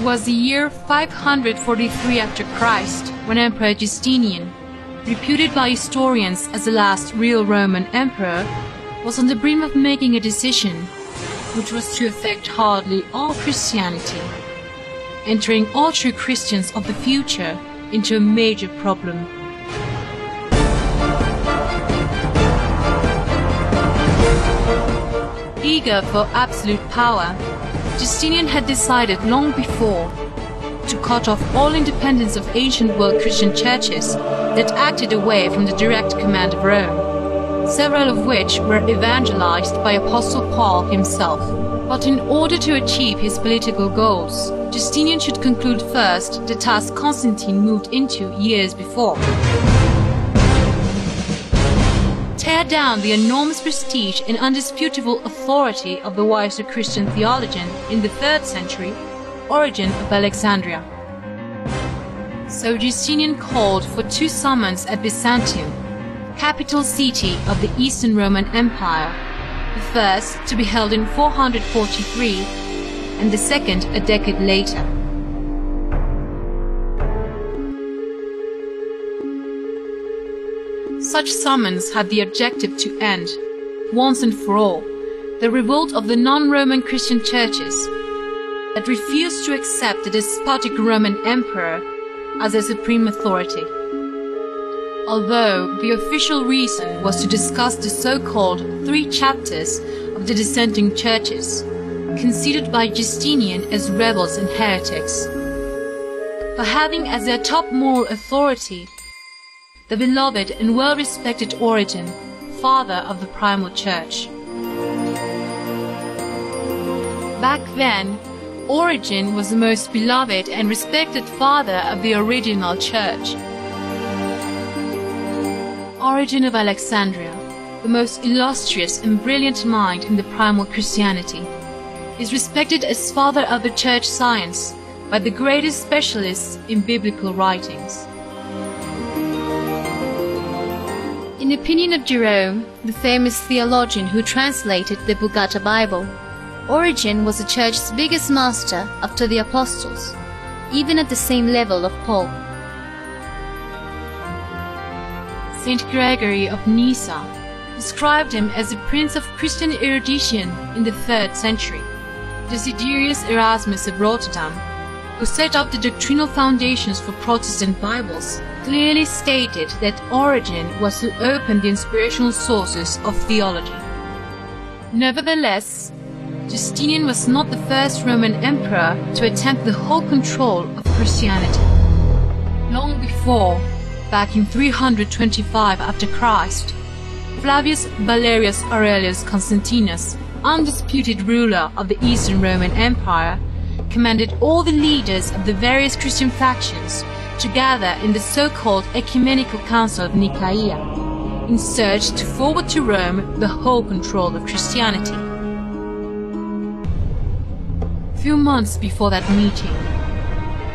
was the year 543 after Christ when Emperor Justinian, reputed by historians as the last real Roman emperor, was on the brink of making a decision which was to affect hardly all Christianity, entering all true Christians of the future into a major problem. Eager for absolute power, Justinian had decided long before to cut off all independence of ancient world Christian churches that acted away from the direct command of Rome, several of which were evangelized by Apostle Paul himself. But in order to achieve his political goals, Justinian should conclude first the task Constantine moved into years before. Tear down the enormous prestige and undisputable authority of the wiser Christian theologian in the 3rd century, Origen of Alexandria. So Justinian called for 2 summons at Byzantium, capital city of the Eastern Roman Empire, the first to be held in 443 and the second a decade later. Such summons had the objective to end, once and for all, the revolt of the non-Roman Christian churches that refused to accept the despotic Roman emperor as their supreme authority. Although the official reason was to discuss the so-called 3 chapters of the dissenting churches, considered by Justinian as rebels and heretics, for having as their top moral authority the beloved and well-respected Origen, father of the primal church. Back then, Origen was the most beloved and respected father of the original church. Origen of Alexandria, the most illustrious and brilliant mind in the primal Christianity, is respected as father of the church science by the greatest specialists in biblical writings. In the opinion of Jerome, the famous theologian who translated the Vulgata Bible, Origen was the church's biggest master after the apostles, even at the same level of Paul. Saint Gregory of Nyssa described him as the prince of Christian erudition in the 3rd century. Desiderius Erasmus of Rotterdam, who set up the doctrinal foundations for Protestant Bibles, clearly stated that Origen was to open the inspirational sources of theology. Nevertheless, Justinian was not the first Roman emperor to attempt the whole control of Christianity. Long before, back in 325 after Christ, Flavius Valerius Aurelius Constantinus, undisputed ruler of the Eastern Roman Empire, commanded all the leaders of the various Christian factions to gather in the so-called Ecumenical Council of Nicaea, in search to forward to Rome the whole control of Christianity. Few months before that meeting,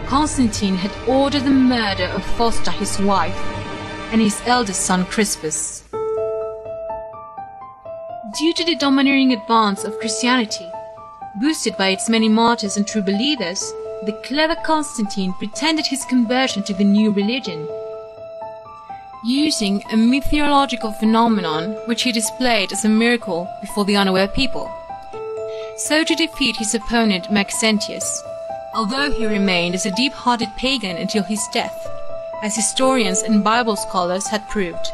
Constantine had ordered the murder of Fausta, his wife, and his eldest son Crispus. Due to the domineering advance of Christianity, boosted by its many martyrs and true believers, the clever Constantine pretended his conversion to the new religion, using a mythological phenomenon which he displayed as a miracle before the unaware people, so to defeat his opponent Maxentius, although he remained as a deep-hearted pagan until his death, as historians and Bible scholars had proved.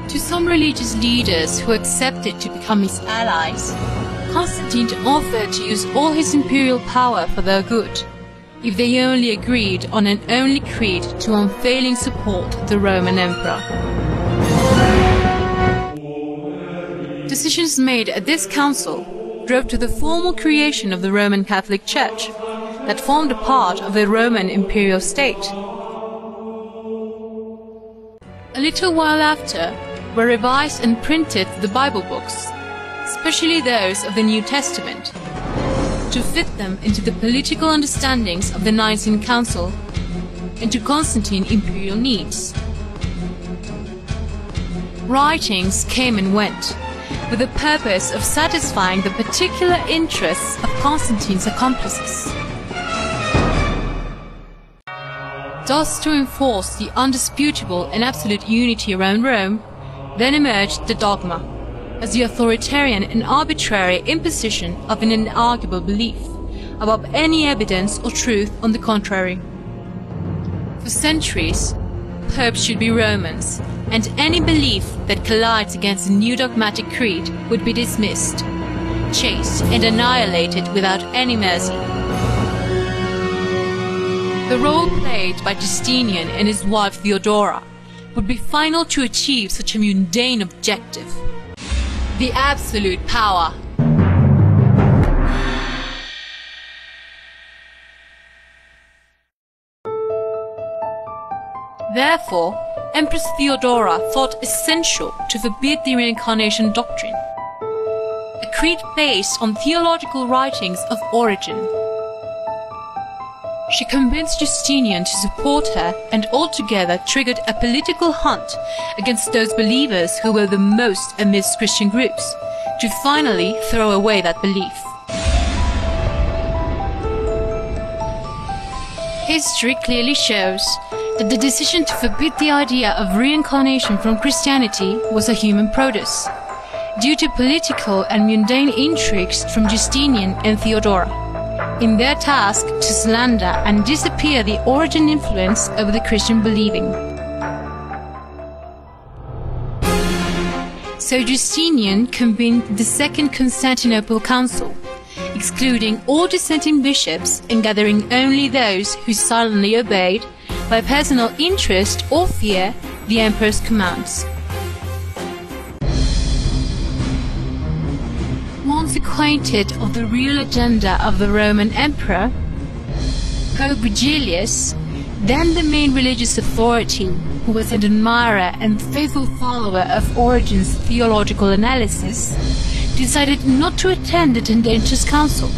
To some religious leaders who accepted to become his allies, Constantine offered to use all his imperial power for their good, if they only agreed on an only creed to unfailing support the Roman emperor. Decisions made at this council drove to the formal creation of the Roman Catholic Church, that formed a part of the Roman imperial state. A little while after, were revised and printed the Bible books, especially those of the New Testament, to fit them into the political understandings of the Nicene Council and to Constantine imperial needs. Writings came and went, with the purpose of satisfying the particular interests of Constantine's accomplices. Thus, to enforce the undisputable and absolute unity around Rome, then emerged the dogma, as the authoritarian and arbitrary imposition of an inarguable belief, above any evidence or truth on the contrary. For centuries, popes should be Romans, and any belief that collides against a new dogmatic creed would be dismissed, chased and annihilated without any mercy. The role played by Justinian and his wife Theodora would be final to achieve such a mundane objective: the absolute power. Therefore, Empress Theodora thought essential to forbid the Reincarnation doctrine, a creed based on theological writings of Origen. She convinced Justinian to support her and altogether triggered a political hunt against those believers who were the most amidst Christian groups, to finally throw away that belief. History clearly shows that the decision to forbid the idea of reincarnation from Christianity was a human produce, due to political and mundane intrigues from Justinian and Theodora, in their task to slander and disappear the Origen influence over the Christian believing. So Justinian convened the Second Constantinople Council, excluding all dissenting bishops and gathering only those who silently obeyed, by personal interest or fear, the emperor's commands. Once acquainted of the real agenda of the Roman emperor, Pope Vigilius, then the main religious authority, who was an admirer and faithful follower of Origen's theological analysis, decided not to attend the tendentious council,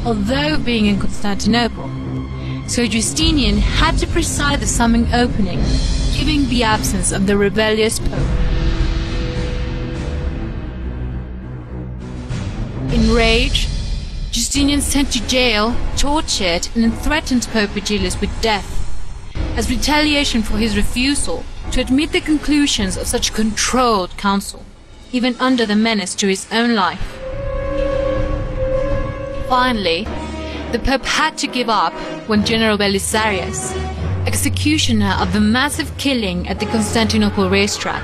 although being in Constantinople. So Justinian had to preside the summing opening, given the absence of the rebellious pope. Enraged, Justinian sent to jail, tortured, and threatened Pope Vigilius with death, as retaliation for his refusal to admit the conclusions of such a controlled council, even under the menace to his own life. Finally, the Pope had to give up when General Belisarius, executioner of the massive killing at the Constantinople racetrack,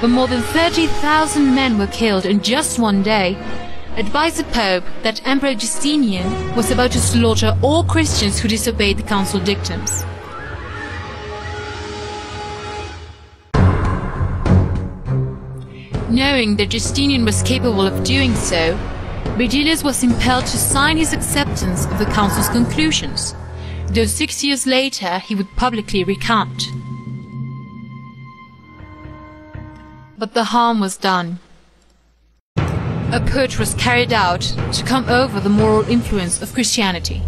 where more than 30,000 men were killed in just one day, advised the Pope that Emperor Justinian was about to slaughter all Christians who disobeyed the council dictums. Knowing that Justinian was capable of doing so, Vigilius was impelled to sign his acceptance of the council's conclusions, though 6 years later he would publicly recant. But the harm was done. A purge was carried out to come over the moral influence of Christianity.